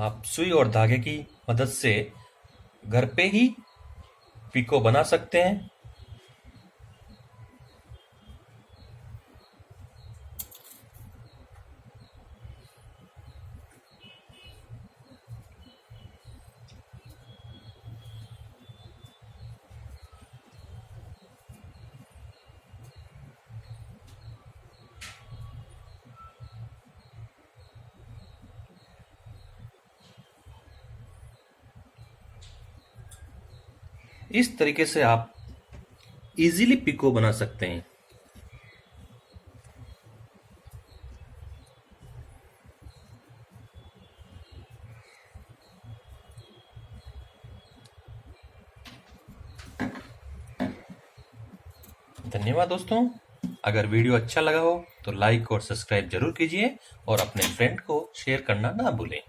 आप सुई और धागे की मदद से घर पे ही पिको बना सकते हैं। इस तरीके से आप इजीली पिको बना सकते हैं। धन्यवाद दोस्तों। अगर वीडियो अच्छा लगा हो तो लाइक और सब्सक्राइब जरूर कीजिए और अपने फ्रेंड को शेयर करना ना भूलें।